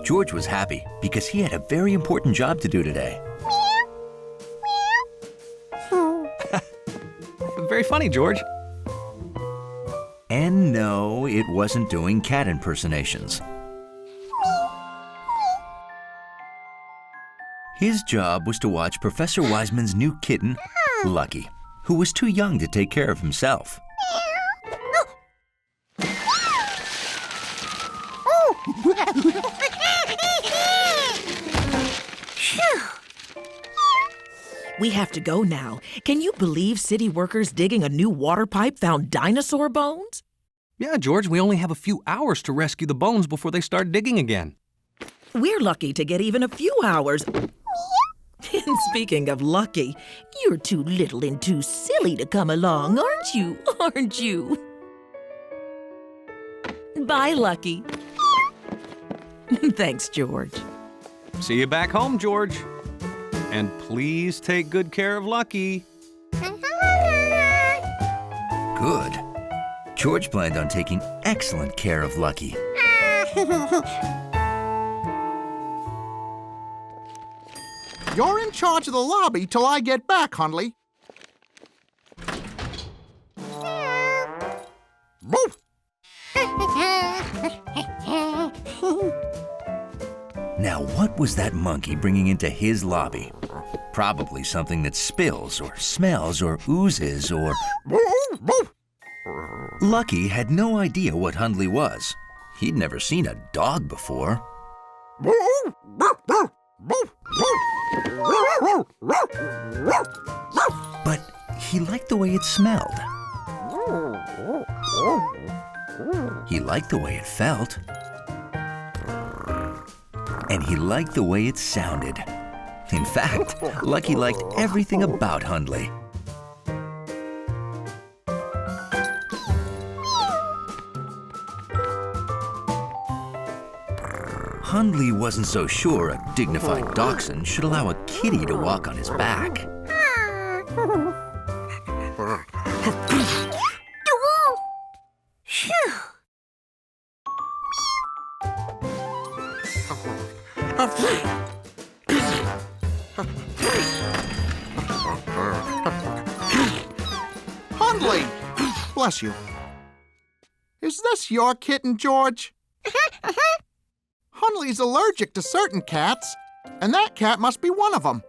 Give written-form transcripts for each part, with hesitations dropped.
George was happy because he had a very important job to do today. Very funny, George. And no, it wasn't doing cat impersonations. His job was to watch Professor Wiseman's new kitten, Lucky, who was too young to take care of himself. We have to go now. Can you believe city workers digging a new water pipe found dinosaur bones? Yeah, George, we only have a few hours to rescue the bones before they start digging again. We're lucky to get even a few hours. And speaking of lucky, you're too little and too silly to come along, aren't you? Aren't you? Bye, Lucky. Thanks, George. See you back home, George. And please take good care of Lucky. Good. George planned on taking excellent care of Lucky. You're in charge of the lobby till I get back, Hundley. Woof! Now, what was that monkey bringing into his lobby? Probably something that spills or smells or oozes or... Lucky had no idea what Hundley was. He'd never seen a dog before. But he liked the way it smelled. He liked the way it felt. And he liked the way it sounded. In fact, Lucky liked everything about Hundley. Hundley wasn't so sure a dignified dachshund should allow a kitty to walk on his back. Hundley! Bless you. Is this your kitten, George? Hundley's allergic to certain cats, and that cat must be one of them.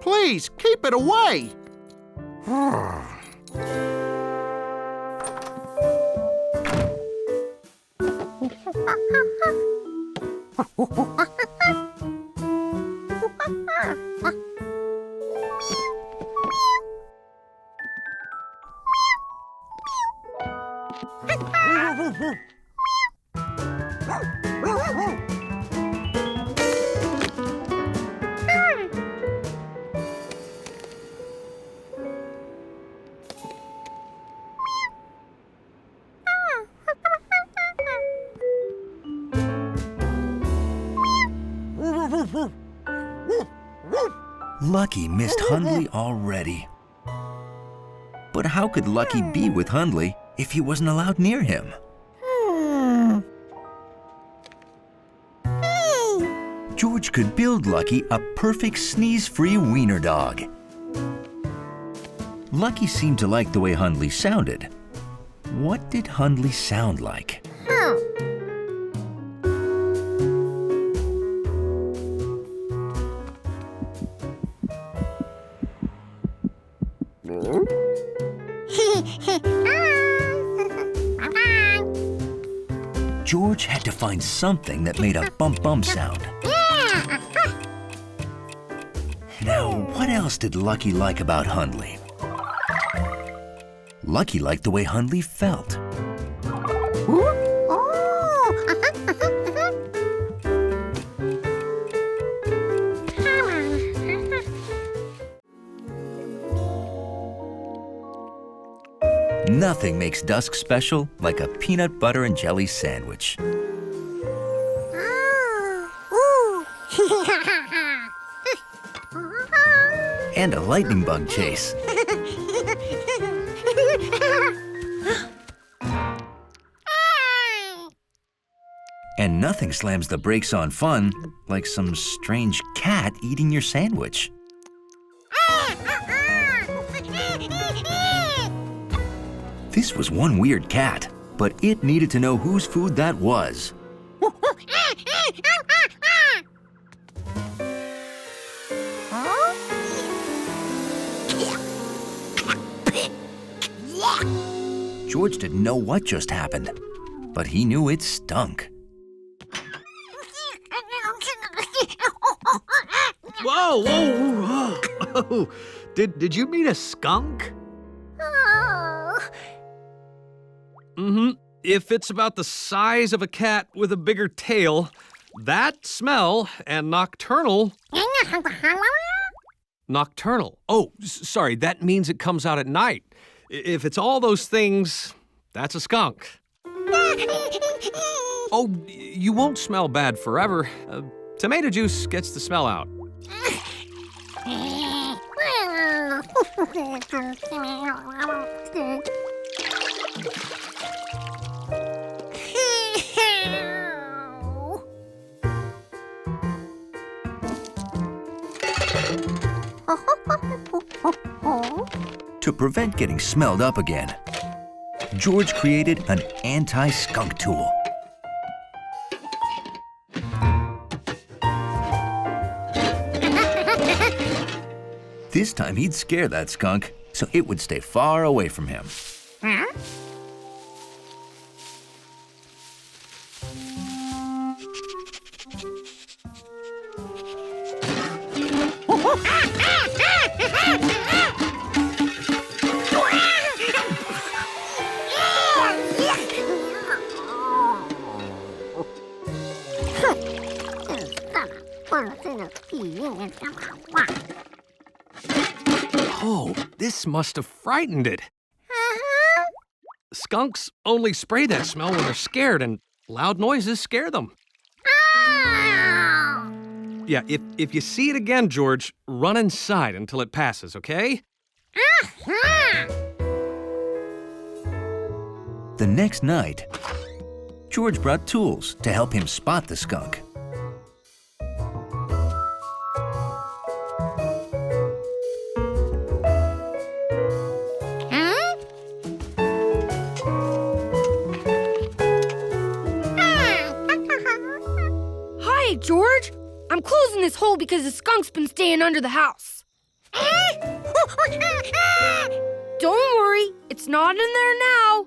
Please, keep it away. Lucky missed Hundley already. But how could Lucky be with Hundley if he wasn't allowed near him? George could build Lucky a perfect sneeze-free wiener dog. Lucky seemed to like the way Hundley sounded. What did Hundley sound like? George had to find something that made a bump-bump sound. Now, what else did Lucky like about Hundley? Lucky liked the way Hundley felt. Nothing makes dusk special like a peanut butter and jelly sandwich. And a lightning bug chase. And nothing slams the brakes on fun like some strange cat eating your sandwich. This was one weird cat, but it needed to know whose food that was. George didn't know what just happened, but he knew it stunk. Whoa, whoa, whoa. Did you mean a skunk? Mm-hmm. If it's about the size of a cat with a bigger tail, that smell and nocturnal. Nocturnal. Oh, sorry, that means it comes out at night. If it's all those things, that's a skunk. Oh, you won't smell bad forever. Tomato juice gets the smell out. To prevent getting smelled up again, George created an anti-skunk tool. This time he'd scare that skunk so it would stay far away from him. Oh, this must have frightened it. Skunks only spray that smell when they're scared, and loud noises scare them. Yeah, if you see it again, George, run inside until it passes, okay? The next night, George brought tools to help him spot the skunk. Hi, George. I'm closing this hole because the skunk's been staying under the house. Don't worry, it's not in there now.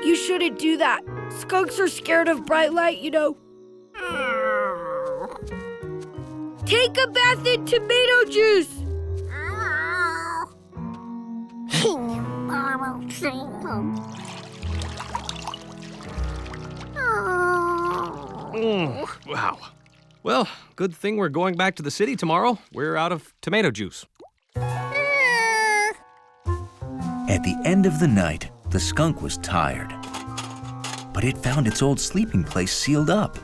You shouldn't do that. Skunks are scared of bright light, you know. Take a bath in tomato juice. Wow. Well, good thing we're going back to the city tomorrow. We're out of tomato juice. At the end of the night, the skunk was tired, but it found its old sleeping place sealed up.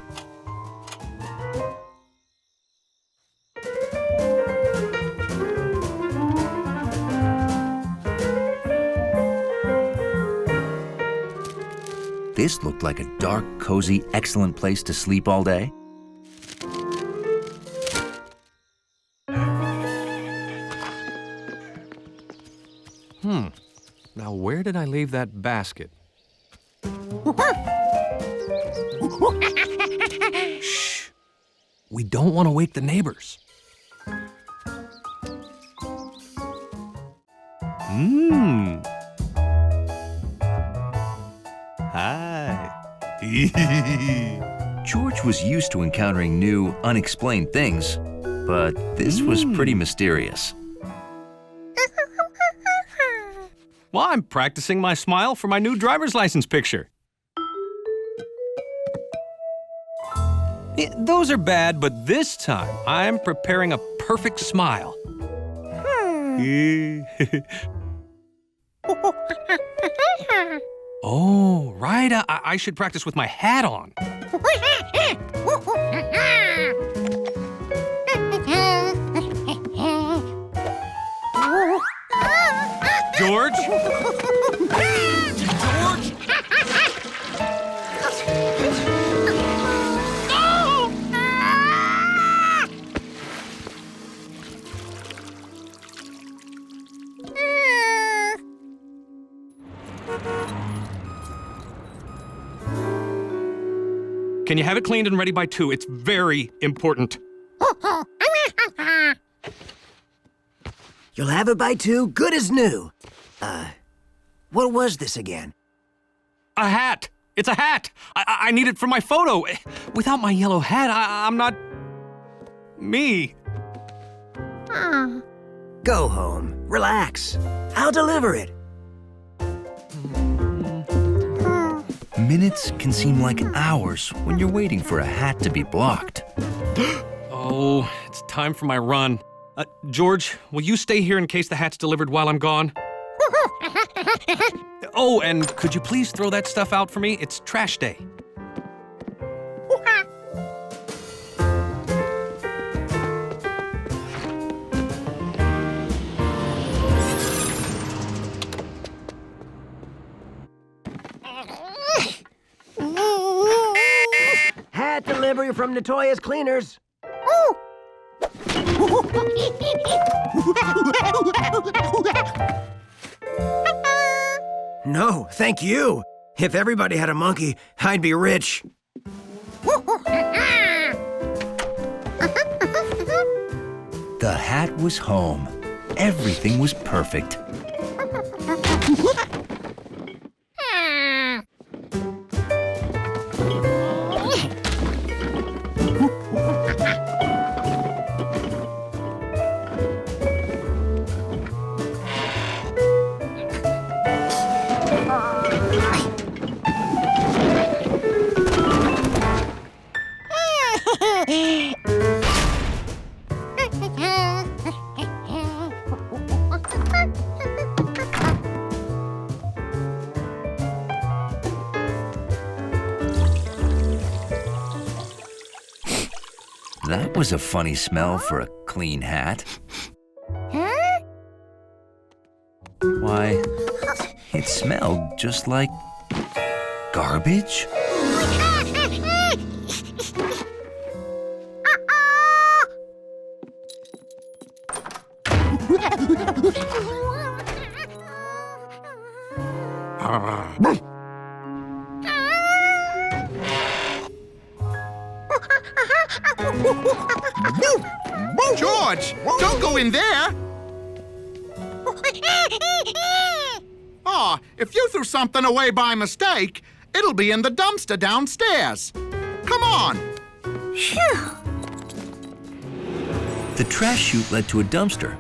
This looked like a dark, cozy, excellent place to sleep all day. Now, where did I leave that basket? Shh! We don't want to wake the neighbors. Hi. George was used to encountering new, unexplained things, but this was pretty mysterious. Well, I'm practicing my smile for my new driver's license picture. Those are bad, but this time I'm preparing a perfect smile. Oh, right? I should practice with my hat on. George? George? Can you have it cleaned and ready by 2? It's very important. You'll have it by 2, good as new. What was this again? A hat. It's a hat. I need it for my photo. Without my yellow hat, I'm not me. Go home, relax. I'll deliver it. Minutes can seem like hours when you're waiting for a hat to be blocked. Oh, it's time for my run. George, will you stay here in case the hat's delivered while I'm gone? Oh, and could you please throw that stuff out for me? It's trash day. Hat delivery from Natoya's Cleaners. No, thank you. If everybody had a monkey, I'd be rich. The hat was home. Everything was perfect. That was a funny smell for a clean hat. Why, it smelled just like garbage. George, don't go in there. Oh, if you threw something away by mistake, it'll be in the dumpster downstairs. Come on. The trash chute led to a dumpster,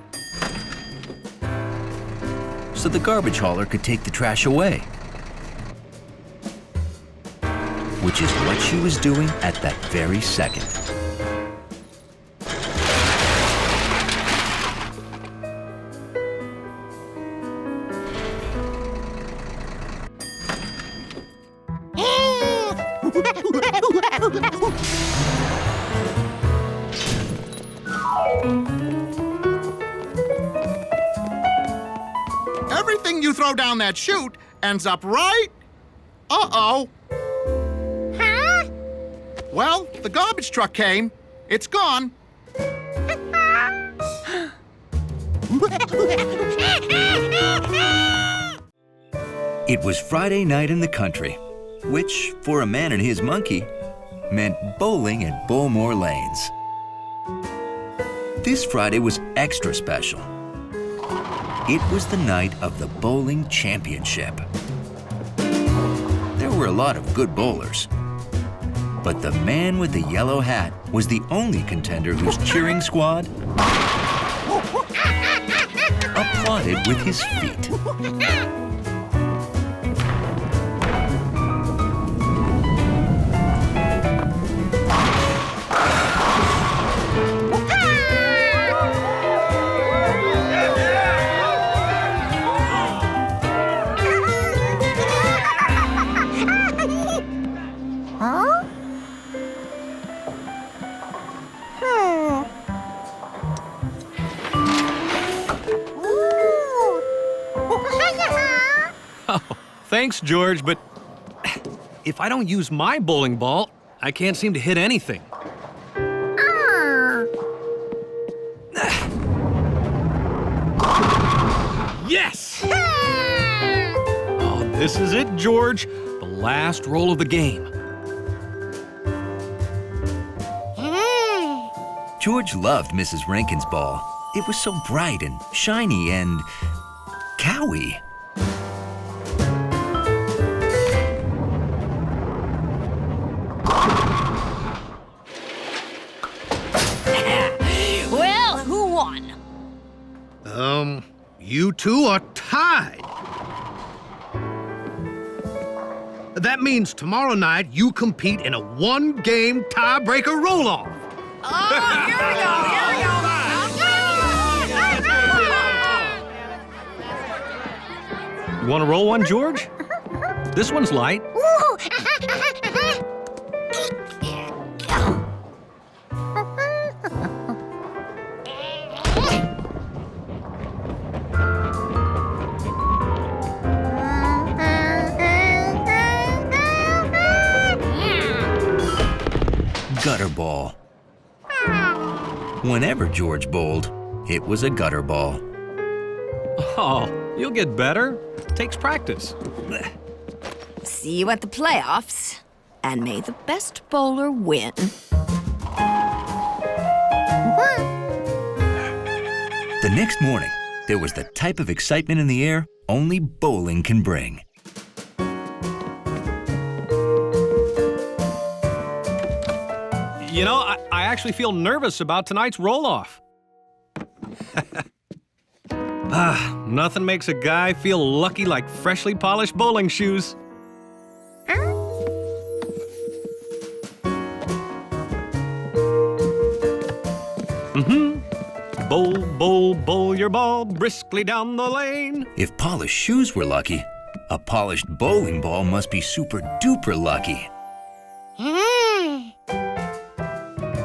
so the garbage hauler could take the trash away. Which is what she was doing at that very second. Everything you throw down that chute ends up right... Uh-oh. Huh? Well, the garbage truck came. It's gone. It was Friday night in the country, which, for a man and his monkey, meant bowling at Bowmore Lanes. This Friday was extra special. It was the night of the bowling championship. There were a lot of good bowlers, but the man with the yellow hat was the only contender whose cheering squad applauded with his feet. Thanks, George, but if I don't use my bowling ball, I can't seem to hit anything. Yes! Oh, this is it, George. The last roll of the game. George loved Mrs. Rankin's ball. It was so bright and shiny and cowy. Well, who won? You two are tied. That means tomorrow night you compete in a one-game tiebreaker roll-off. Oh, here we go, You want to roll one, George? This one's light. Gutter ball. Whenever George bowled, it was a gutter ball. Oh, you'll get better. Takes practice. See you at the playoffs, and may the best bowler win. The next morning, there was the type of excitement in the air only bowling can bring. You know, I actually feel nervous about tonight's roll-off. Nothing makes a guy feel lucky like freshly polished bowling shoes. Bowl, bowl, bowl your ball briskly down the lane. If polished shoes were lucky, a polished bowling ball must be super duper lucky.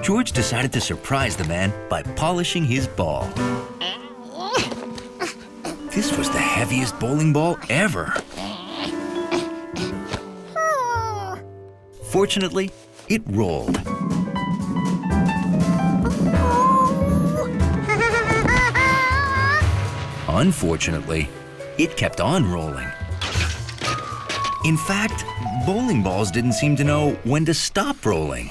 George decided to surprise the man by polishing his ball. This was the heaviest bowling ball ever. Fortunately, it rolled. Unfortunately, it kept on rolling. In fact, bowling balls didn't seem to know when to stop rolling.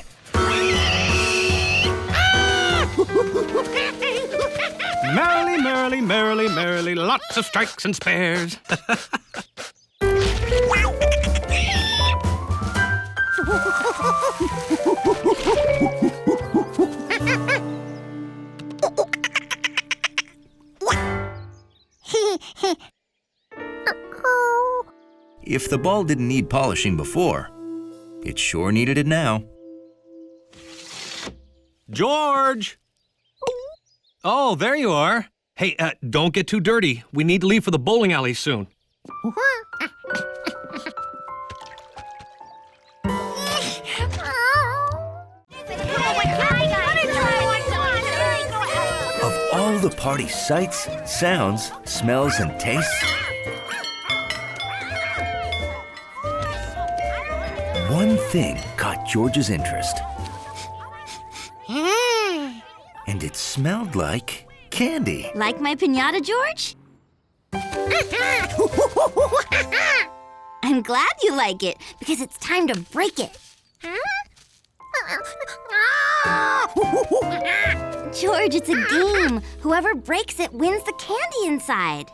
Merrily, merrily, merrily, merrily, lots of strikes and spares. If the ball didn't need polishing before, it sure needed it now. George! Oh, there you are. Hey, don't get too dirty. We need to leave for the bowling alley soon. Of all the party sights, sounds, smells, and tastes, one thing caught George's interest. And it smelled like candy. Like my piñata, George? I'm glad you like it, because it's time to break it. George, it's a game. Whoever breaks it wins the candy inside.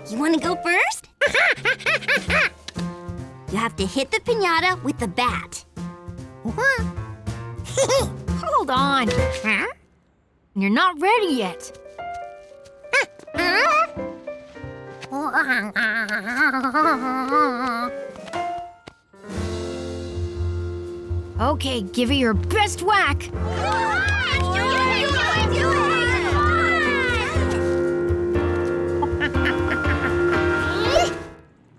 You want to go first? You have to hit the piñata with the bat. Hold on. You're not ready yet. Okay, give it your best whack.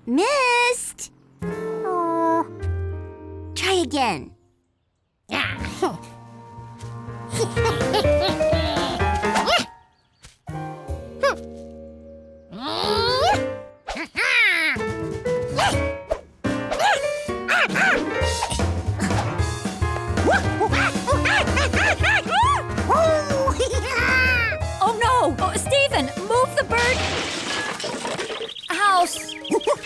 Missed. Try again.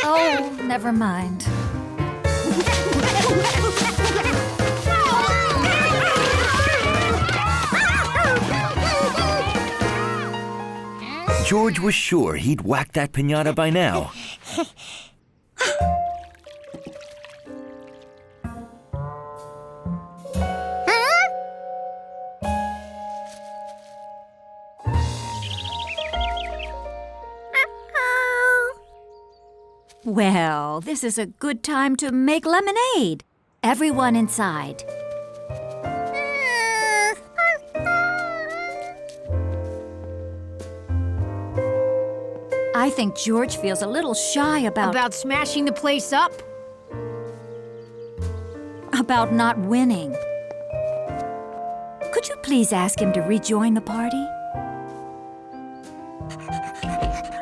Oh, never mind. George was sure he'd whacked that piñata by now. Well, this is a good time to make lemonade. Everyone inside. I think George feels a little shy About smashing the place up? about not winning. Could you please ask him to rejoin the party?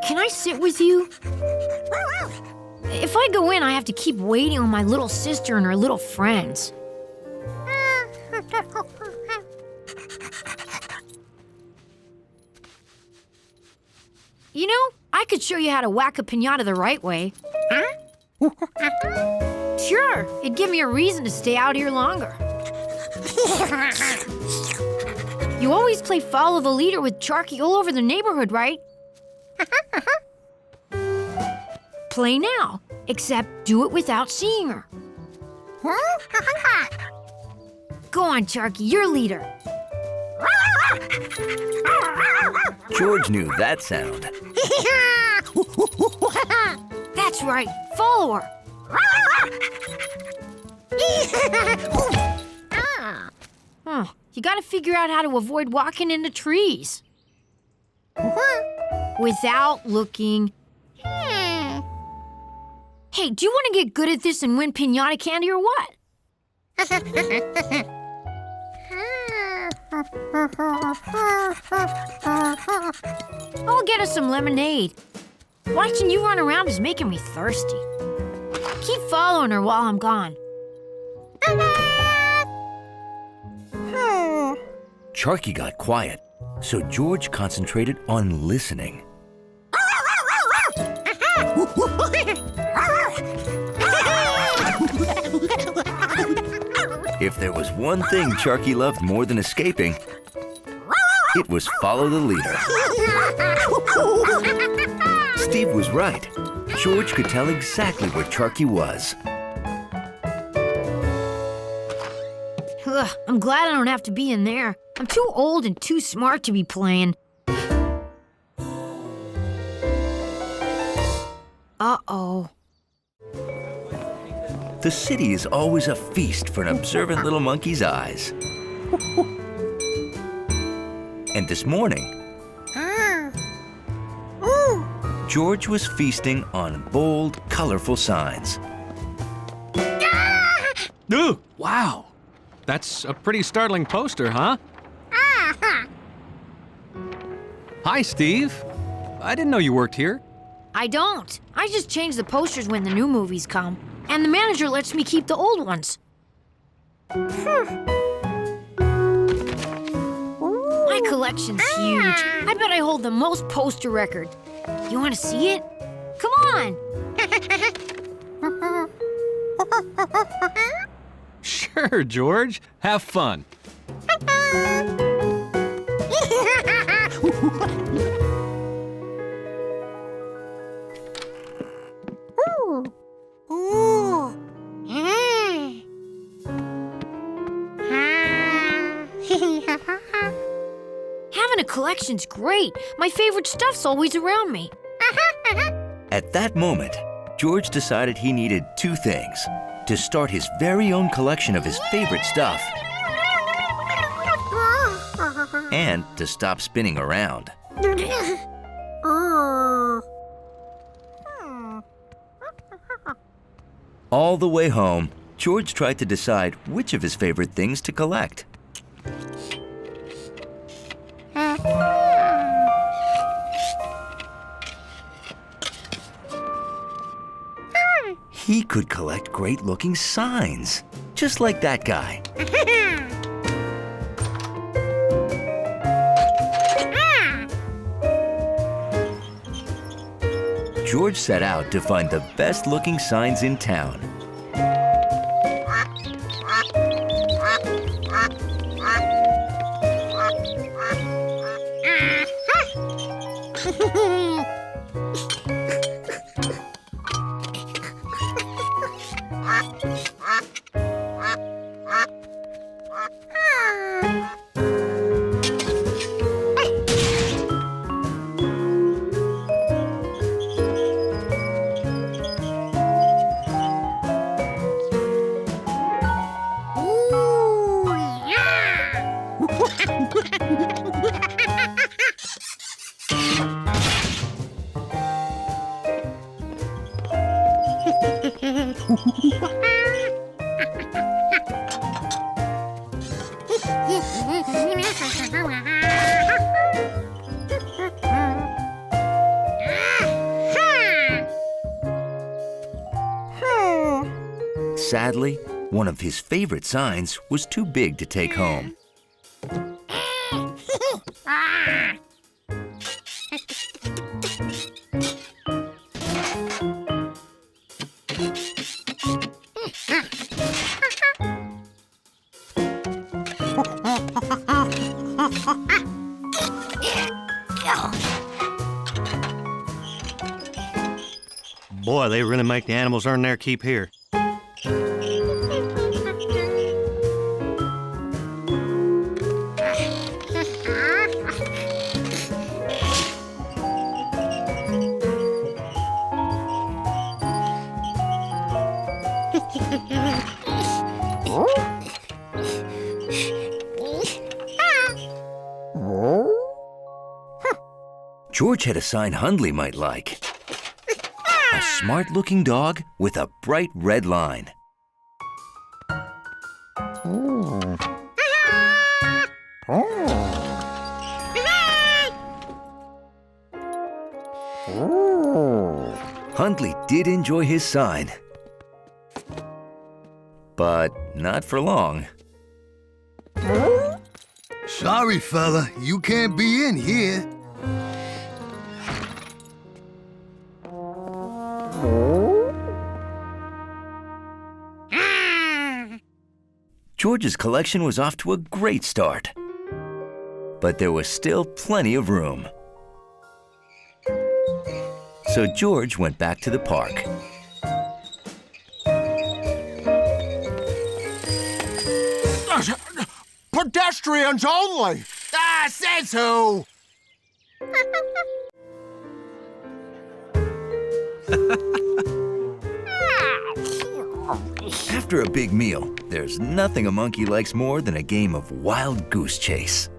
Can I sit with you? If I go in, I have to keep waiting on my little sister and her little friends. You know, I could show you how to whack a piñata the right way. Sure, it'd give me a reason to stay out here longer. You always play follow the leader with Charky all over the neighborhood, right? Play now, except do it without seeing her. Go on, Charky, you're leader. George knew that sound. That's right, follow her. You gotta figure out how to avoid walking into trees. Without looking. Hey, do you want to get good at this and win piñata candy or what? I'll get us some lemonade. Watching you run around is making me thirsty. Keep following her while I'm gone. Charky got quiet, so George concentrated on listening. If there was one thing Charky loved more than escaping, it was follow the leader. Steve was right. George could tell exactly where Charky was. Ugh, I'm glad I don't have to be in there. I'm too old and too smart to be playing. Uh-oh. The city is always a feast for an observant little monkey's eyes. And this morning, George was feasting on bold, colorful signs. Ooh, wow. That's a pretty startling poster, huh? Hi, Steve. I didn't know you worked here. I don't. I just change the posters when the new movies come. And the manager lets me keep the old ones. My collection's huge. I bet I hold the most poster record. You want to see it? Come on! Sure, George. Have fun. Having a collection's great. My favorite stuff's always around me. At that moment, George decided he needed two things: to start his very own collection of his favorite stuff, and to stop spinning around. All the way home, George tried to decide which of his favorite things to collect. He could collect great-looking signs, just like that guy. George set out to find the best-looking signs in town. Sadly, one of his favorite signs was too big to take home. Boy, they really make the animals earn their keep here. George had a sign Hundley might like. A smart-looking dog with a bright red line. Hundley did enjoy his sign, but not for long. Sorry, fella, you can't be in here. George's collection was off to a great start, but there was still plenty of room. So George went back to the park. Pedestrians only! Ah, says who? After a big meal, there's nothing a monkey likes more than a game of wild goose chase.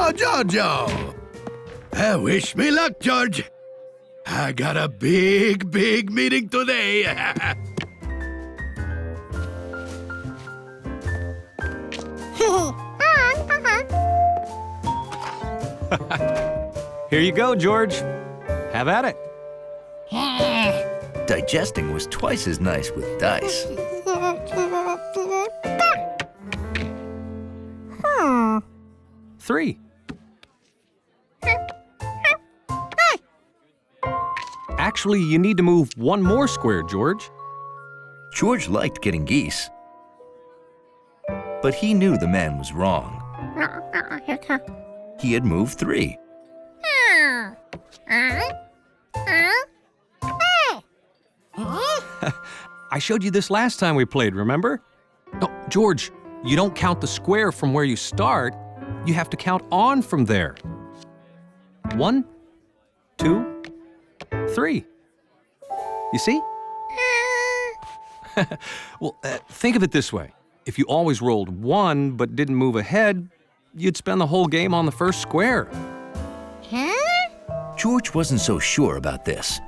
Oh, Jojo! Wish me luck, George. I got a big meeting today. Here you go, George. Have at it. Digesting was twice as nice with dice. 3. Actually, you need to move one more square, George. George liked getting geese, but he knew the man was wrong. He had moved 3. I showed you this last time we played, remember? No, George, you don't count the square from where you start. You have to count on from there. 1, 2, 3. You see? Well, think of it this way. If you always rolled 1 but didn't move ahead, you'd spend the whole game on the first square. George wasn't so sure about this.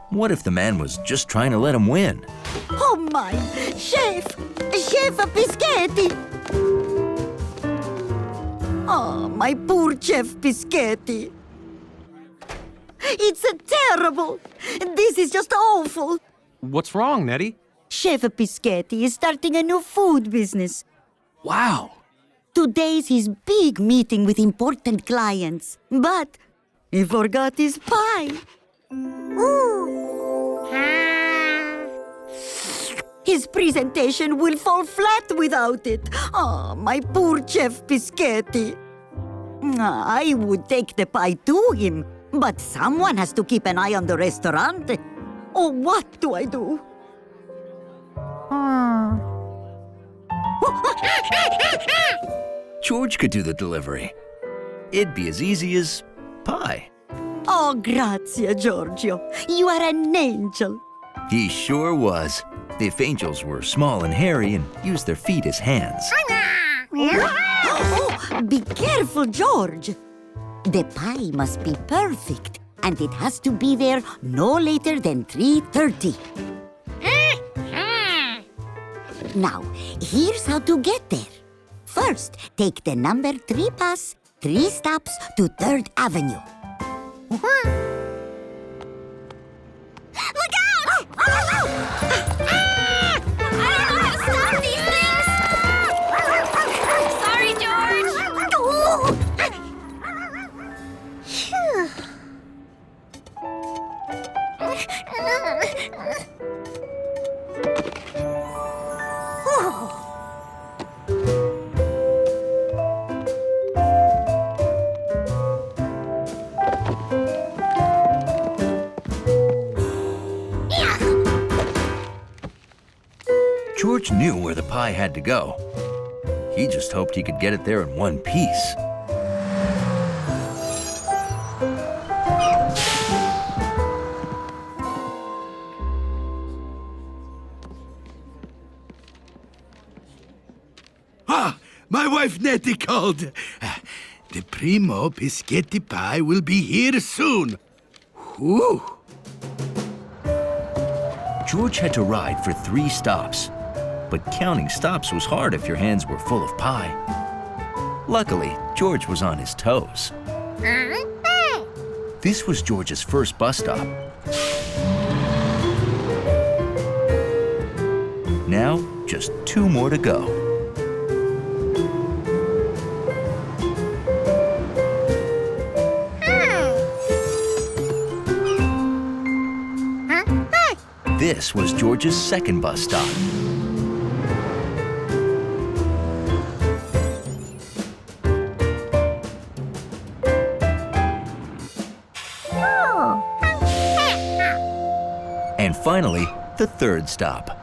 What if the man was just trying to let him win? Oh my! Chef Biscotti! Oh, my poor Chef Biscotti. It's terrible. This is just awful. What's wrong, Nettie? Chef Biscotti is starting a new food business. Wow. Today's his big meeting with important clients. But he forgot his pie. His presentation will fall flat without it. Oh, my poor Chef Biscotti. I would take the pie to him, but someone has to keep an eye on the restaurant. Oh, what do I do? George could do the delivery. It'd be as easy as pie. Oh, grazie, Giorgio. You are an angel. He sure was. If angels were small and hairy and used their feet as hands. Oh, be careful, George. The pie must be perfect, and it has to be there no later than 3:30. Now, here's how to get there. First, take the number 3 bus, 3 stops to 3rd Avenue. Look out! I don't know how to stop these things! Sorry, George! George knew where the pie had to go. He just hoped he could get it there in one piece. Ah, my wife Nettie called. The primo biscotti pie will be here soon. Whew. George had to ride for 3 stops. But counting stops was hard if your hands were full of pie. Luckily, George was on his toes. This was George's first bus stop. Now, just 2 more to go. This was George's second bus stop. And finally, the 3rd stop.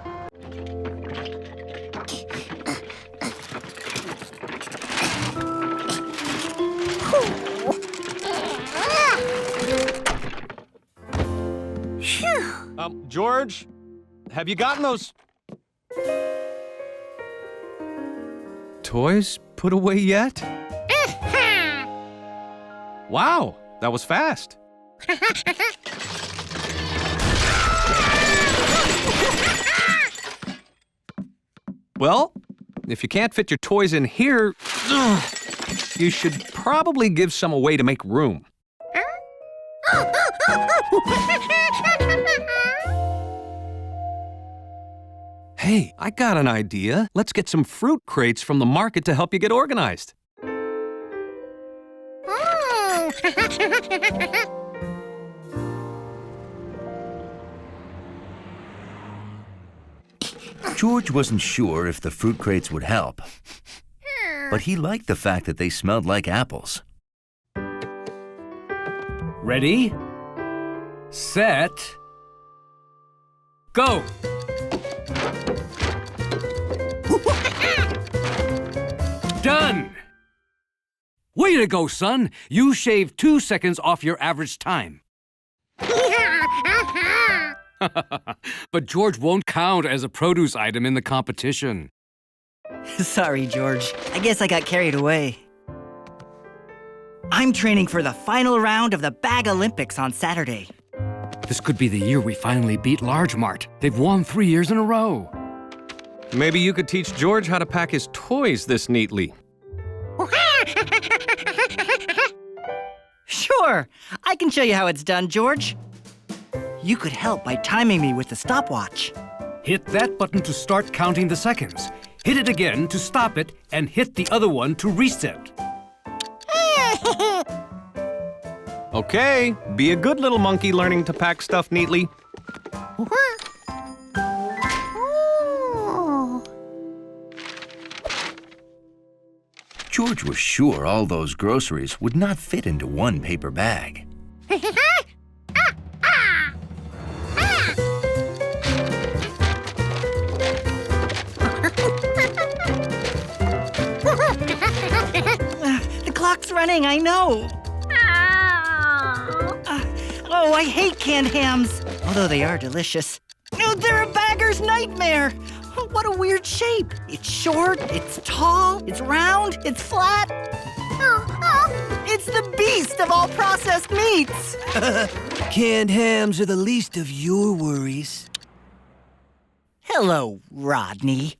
George, have you gotten those toys put away yet? Wow, that was fast. Well, if you can't fit your toys in here, you should probably give some away to make room. Hey, I got an idea. Let's get some fruit crates from the market to help you get organized. George wasn't sure if the fruit crates would help, but he liked the fact that they smelled like apples. Ready, set, go! Done! Way to go, son! You shaved 2 seconds off your average time. But George won't count as a produce item in the competition. Sorry, George. I guess I got carried away. I'm training for the final round of the Bag Olympics on Saturday. This could be the year we finally beat Large Mart. They've won 3 years in a row. Maybe you could teach George how to pack his toys this neatly. Sure, I can show you how it's done, George. You could help by timing me with the stopwatch. Hit that button to start counting the seconds. Hit it again to stop it, and hit the other one to reset. Okay, be a good little monkey learning to pack stuff neatly. George was sure all those groceries would not fit into one paper bag. The clock's running, I know. Oh, I hate canned hams, although they are delicious. Oh, they're a bagger's nightmare. Oh, what a weird shape. It's short, it's tall, it's round, it's flat. It's the beast of all processed meats. Canned hams are the least of your worries. Hello, Rodney.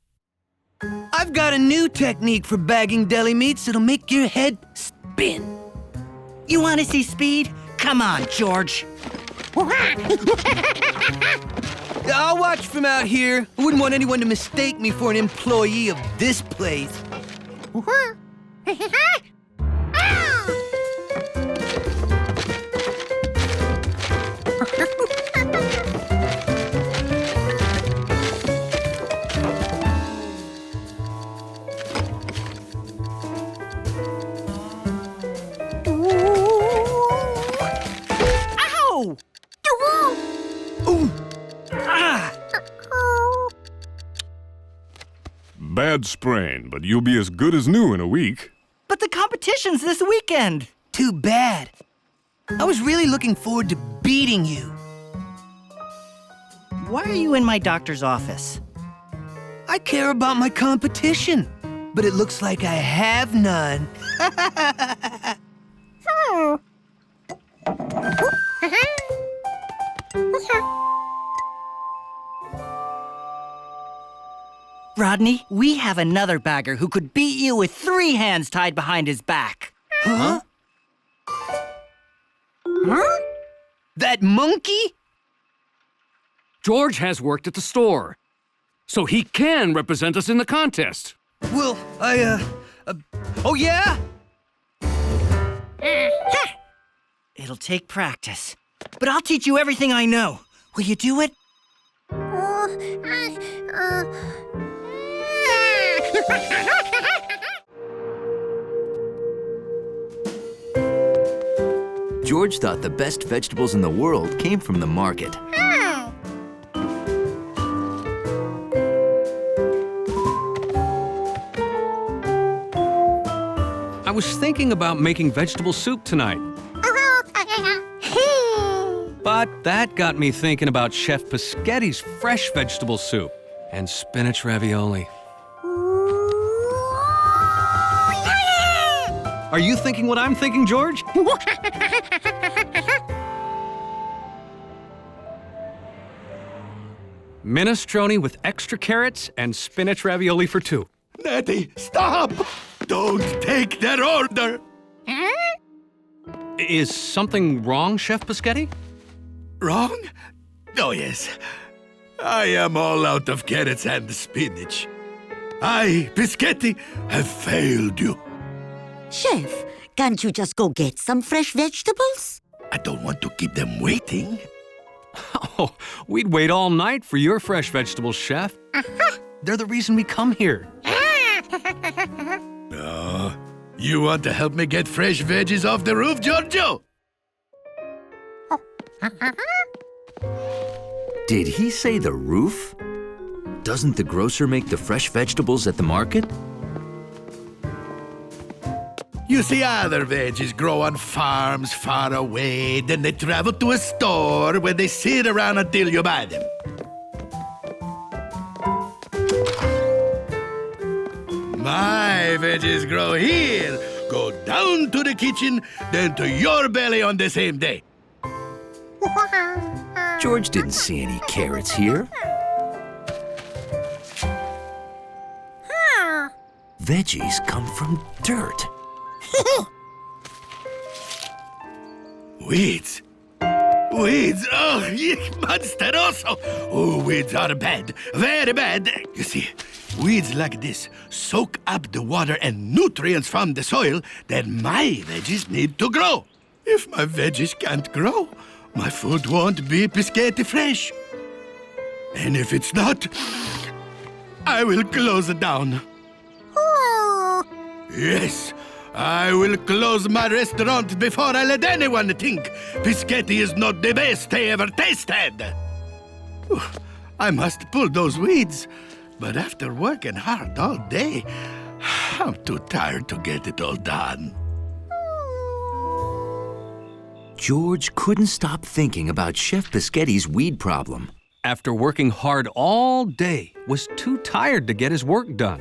I've got a new technique for bagging deli meats that'll make your head spin. You want to see speed? Come on, George. I'll watch from out here. I wouldn't want anyone to mistake me for an employee of this place. Ow! Ooh. Ah! Bad sprain, but you'll be as good as new in a week. But the competition's this weekend. Too bad. I was really looking forward to beating you. Why are you in my doctor's office? I care about my competition, but it looks like I have none. Rodney, we have another bagger who could beat you with 3 hands tied behind his back. Huh? Huh? That monkey? George has worked at the store, so he can represent us in the contest. Well, oh yeah? It'll take practice, but I'll teach you everything I know. Will you do it? George thought the best vegetables in the world came from the market. I was thinking about making vegetable soup tonight. But that got me thinking about Chef Pischetti's fresh vegetable soup and spinach ravioli. Are you thinking what I'm thinking, George? Minestrone with extra carrots and spinach ravioli for 2. Nettie, stop! Don't take that order! Is something wrong, Chef Pischetti? Wrong? Oh, yes. I am all out of carrots and spinach. I, Pischetti, have failed you. Chef, can't you just go get some fresh vegetables? I don't want to keep them waiting. Oh, we'd wait all night for your fresh vegetables, Chef. They're the reason we come here. No. You want to help me get fresh veggies off the roof, Giorgio? Did he say the roof? Doesn't the grocer make the fresh vegetables at the market? You see, other veggies grow on farms far away, then they travel to a store where they sit around until you buy them. My veggies grow here, go down to the kitchen, then to your belly on the same day. George didn't see any carrots here. Veggies come from dirt. Weeds. Weeds. Oh, monsteroso. Oh, weeds are bad. Very bad. You see, weeds like this soak up the water and nutrients from the soil that my veggies need to grow. If my veggies can't grow, my food won't be Piscetti fresh. And if it's not, I will close it down. Yes, I will close my restaurant before I let anyone think Piscetti is not the best they ever tasted. I must pull those weeds, but after working hard all day, I'm too tired to get it all done. George couldn't stop thinking about Chef Piscetti's weed problem. After working hard all day, was too tired to get his work done.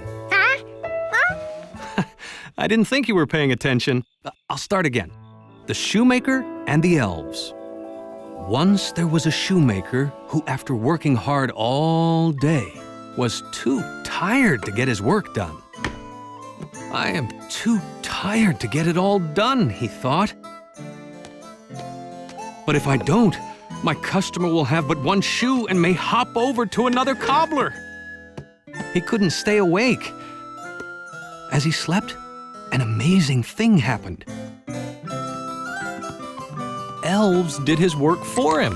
I didn't think you were paying attention. I'll start again. The shoemaker and the elves. Once there was a shoemaker who, after working hard all day, was too tired to get his work done. I am too tired to get it all done, he thought. But if I don't, my customer will have but one shoe and may hop over to another cobbler. He couldn't stay awake. As he slept, an amazing thing happened. Elves did his work for him.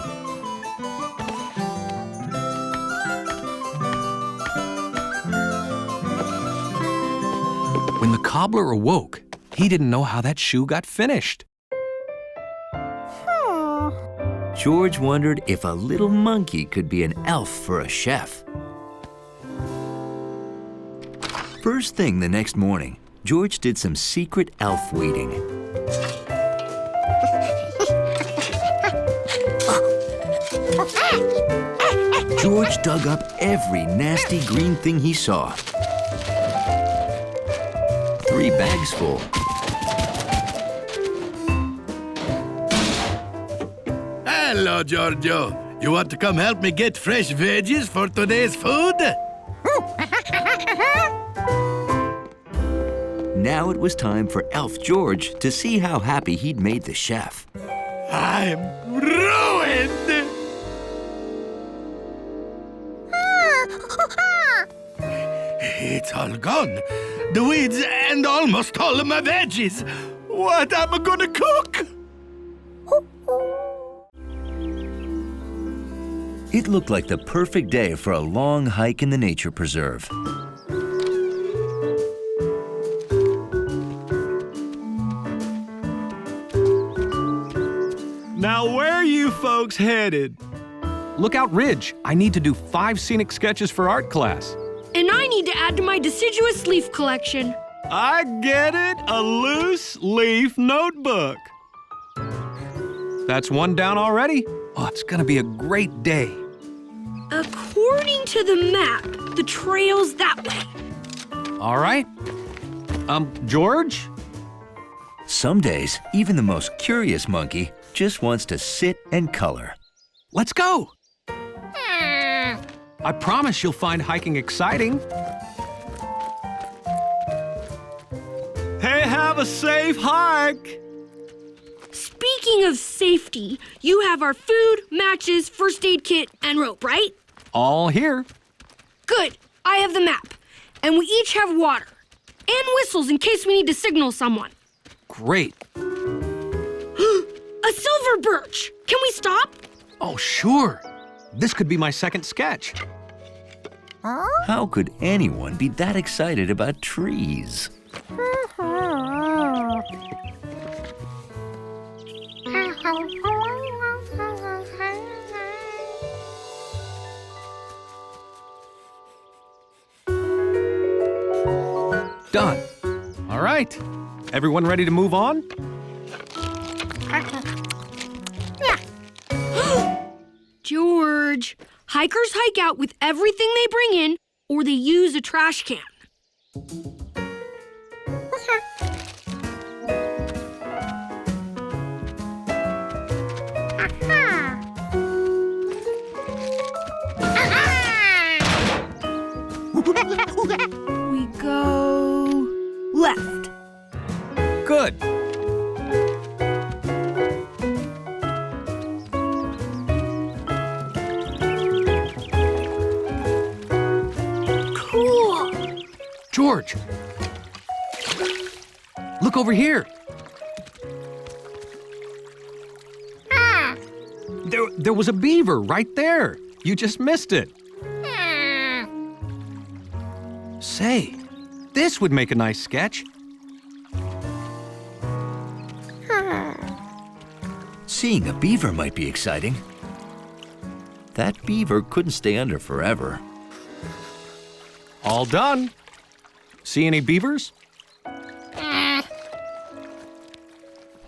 When the cobbler awoke, he didn't know how that shoe got finished. George wondered if a little monkey could be an elf for a chef. First thing the next morning, George did some secret elf weeding. George dug up every nasty green thing he saw. 3 bags full. Hello, Giorgio. You want to come help me get fresh veggies for today's food? Now it was time for Elf George to see how happy he'd made the chef. I'm ruined! It's all gone. The weeds and almost all of my veggies. What am I gonna cook? It looked like the perfect day for a long hike in the nature preserve. Now, where are you folks headed? Lookout Ridge. I need to do 5 scenic sketches for art class. And I need to add to my deciduous leaf collection. I get it, a loose leaf notebook. That's one down already. Oh, it's gonna be a great day. According to the map, the trail's that way. All right. George? Some days, even the most curious monkey just wants to sit and color. Let's go. I promise you'll find hiking exciting. Hey, have a safe hike. Speaking of safety, you have our food, matches, first aid kit, and rope, right? All here. Good. I have the map. And we each have water. And whistles in case we need to signal someone. Great. A silver birch. Can we stop? Oh, sure. This could be my second sketch. How could anyone be that excited about trees? Done. All right. Everyone ready to move on? George, hikers hike out with everything they bring in, or they use a trash can. We go left. Good. Cool. George! Look over here. There was a beaver right there. You just missed it. Say, this would make a nice sketch. Seeing a beaver might be exciting. That beaver couldn't stay under forever. All done. See any beavers?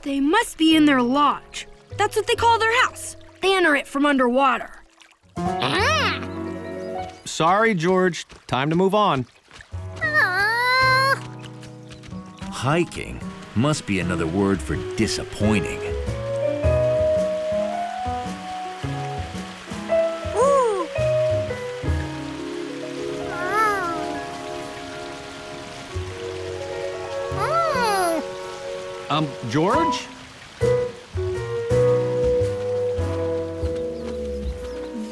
They must be in their lodge. That's what they call their house. They enter it from underwater. Sorry, George. Time to move on. Hiking must be another word for disappointing. George?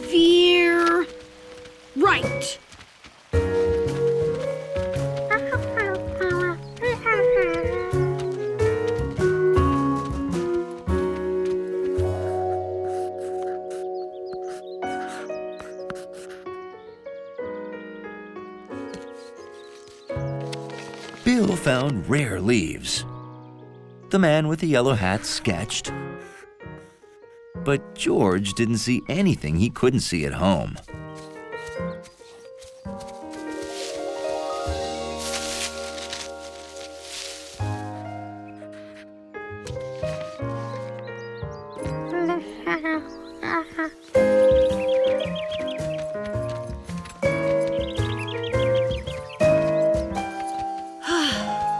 Veer right. Bill found rare leaves. The man with the yellow hat sketched. But George didn't see anything he couldn't see at home.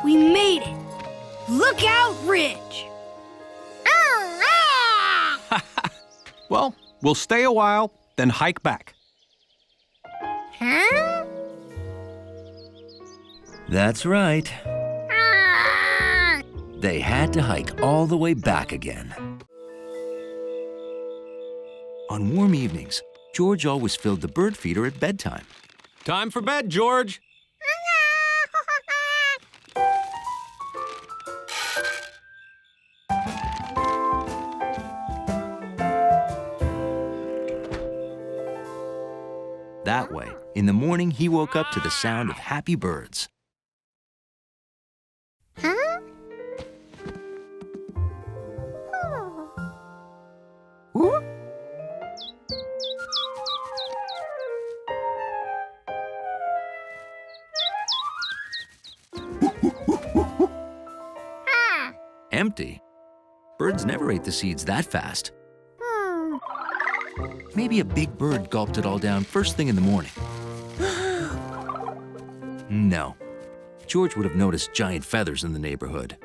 We made it. Look out, Ridge. Well, we'll stay a while, then hike back. Huh? That's right. They had to hike all the way back again. On warm evenings, George always filled the bird feeder at bedtime. Time for bed, George. That way, in the morning, he woke up to the sound of happy birds. Huh? Whoop. Empty. Birds never ate the seeds that fast. Maybe a big bird gulped it all down first thing in the morning. No. George would have noticed giant feathers in the neighborhood.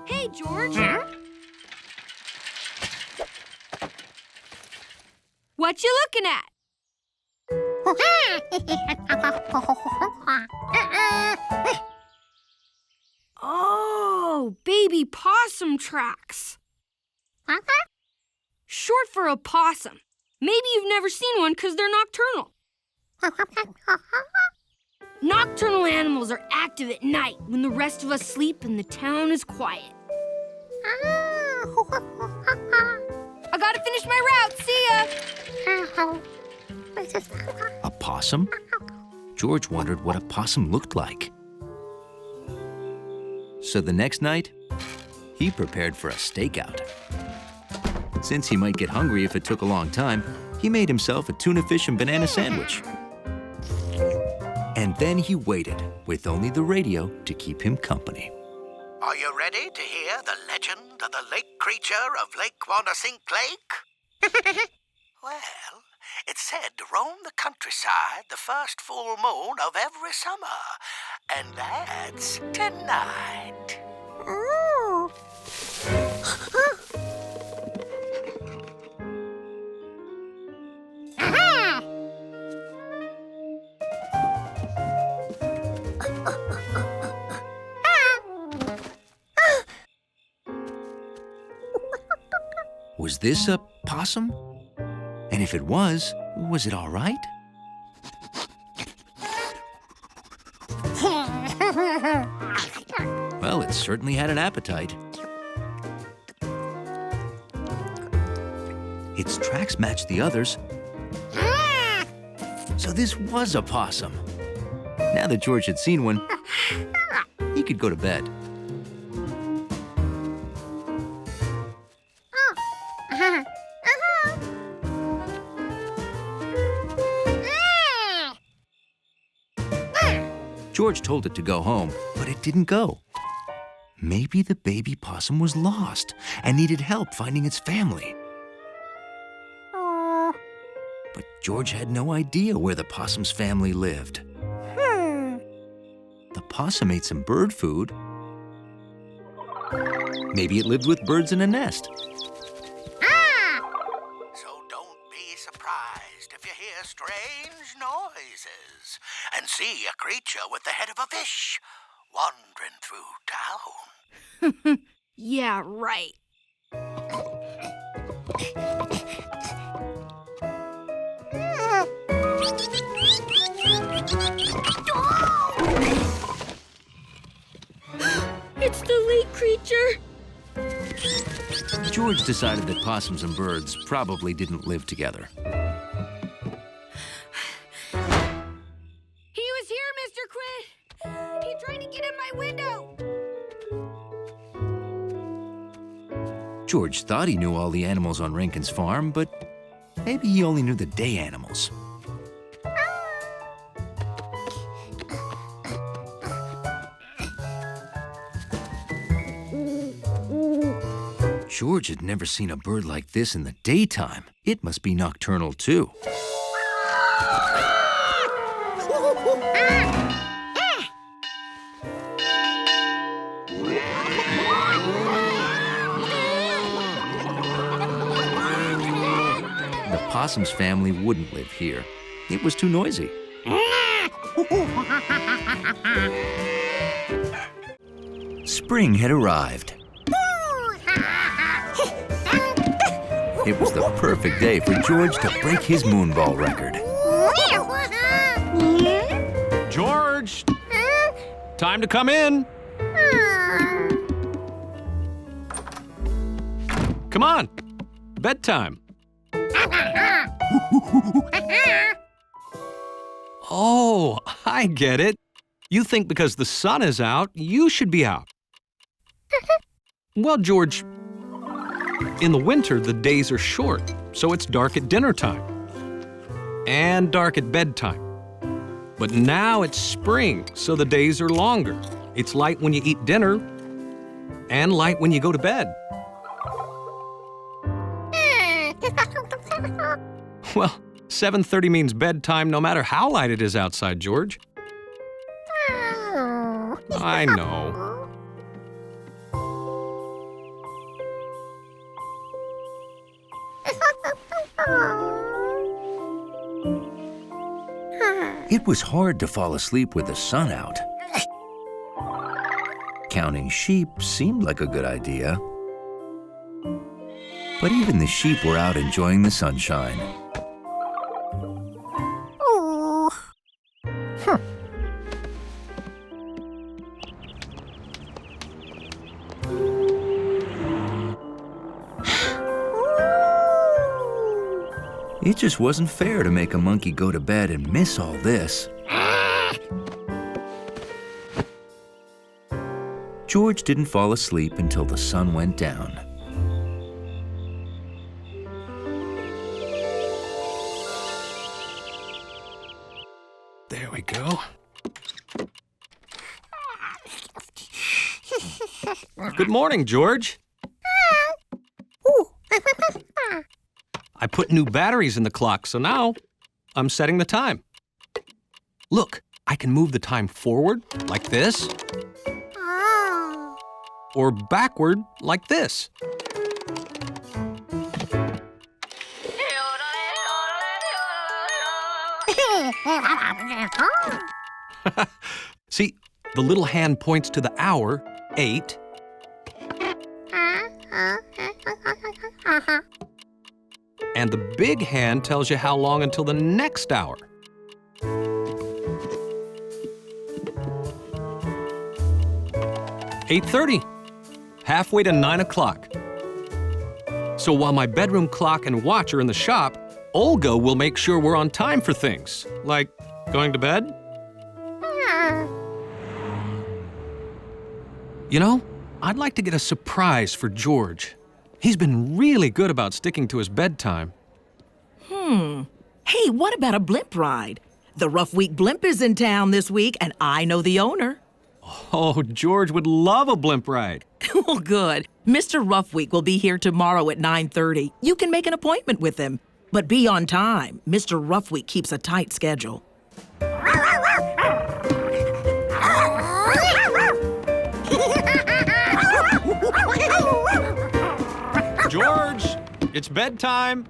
Hey, George. What you looking at? Oh, baby possum tracks. Short for a possum. Maybe you've never seen one because they're nocturnal. Nocturnal animals are active at night when the rest of us sleep and the town is quiet. I gotta finish my route. See ya. A possum? George wondered what a possum looked like. So the next night, he prepared for a stakeout. Since he might get hungry if it took a long time, he made himself a tuna fish and banana sandwich. And then he waited, with only the radio to keep him company. Are you ready to hear the legend of the lake creature of Lake Wanasink Lake? Well, it's said to roam the countryside the first full moon of every summer, and that's tonight. Ooh. Was this a possum? And if it was, Was it all right? Well, it certainly had an appetite. Its tracks matched the others. So this was a possum. Now that George had seen one, he could go to bed. George told it to go home, but it didn't go. Maybe the baby possum was lost and needed help finding its family. But George had no idea where the possum's family lived. The possum ate some bird food. Maybe it lived with birds in a nest. So don't be surprised if you hear strange noises and see a creature with the head of a fish wandering through town. Yeah, right. It's the lake creature. George decided that possums and birds probably didn't live together. He was here, Mr. Quinn. He tried to get in my window. George thought he knew all the animals on Rankin's farm, but maybe he only knew the day animals. George had never seen a bird like this in the daytime. It must be nocturnal, too. The possum's family wouldn't live here. It was too noisy. Spring had arrived. It was the perfect day for George to break his moonball record. George! Time to come in. Come on. Bedtime. Oh, I get it. You think because the sun is out, you should be out. Well, George, in the winter, the days are short, so it's dark at dinner time and dark at bedtime. But now it's spring, so the days are longer. It's light when you eat dinner and light when you go to bed. Well, 7:30 means bedtime no matter how light it is outside, George. I know. It was hard to fall asleep with the sun out. Counting sheep seemed like a good idea. But even the sheep were out enjoying the sunshine. It just wasn't fair to make a monkey go to bed and miss all this. George didn't fall asleep until the sun went down. There we go. Good morning, George. I put new batteries in the clock, so now I'm setting the time. Look, I can move the time forward, like this, or backward, like this. See, the little hand points to the hour, 8. And the big hand tells you how long until the next hour. "8:30, halfway to 9 o'clock. So while my bedroom clock and watch are in the shop, Olga will make sure we're on time for things, like going to bed. You know, I'd like to get a surprise for George. He's been really good about sticking to his bedtime. Hey, what about a blimp ride? The Rough Week blimp is in town this week, and I know the owner. Oh, George would love a blimp ride. Well, good. Mr. Rough Week will be here tomorrow at 9:30. You can make an appointment with him. But be on time. Mr. Rough Week keeps a tight schedule. George, it's bedtime.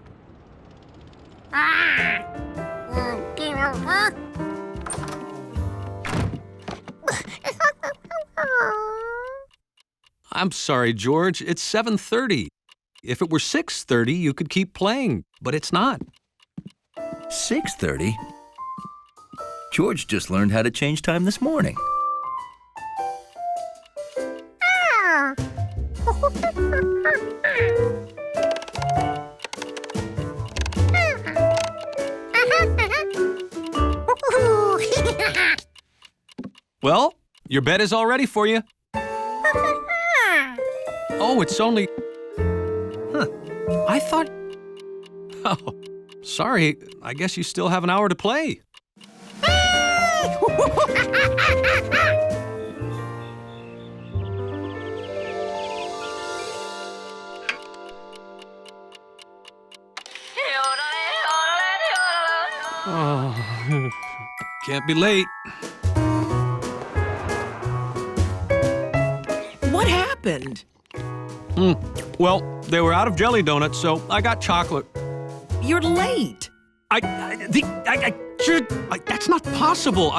I'm sorry, George. It's 7:30. If it were 6:30, you could keep playing, but it's not. 6:30? George just learned how to change time this morning. Well, your bed is all ready for you. Oh, it's only... I thought... Oh, sorry. I guess you still have an hour to play. Oh, can't be late. What happened? Well, they were out of jelly donuts, so I got chocolate. You're late. That's not possible.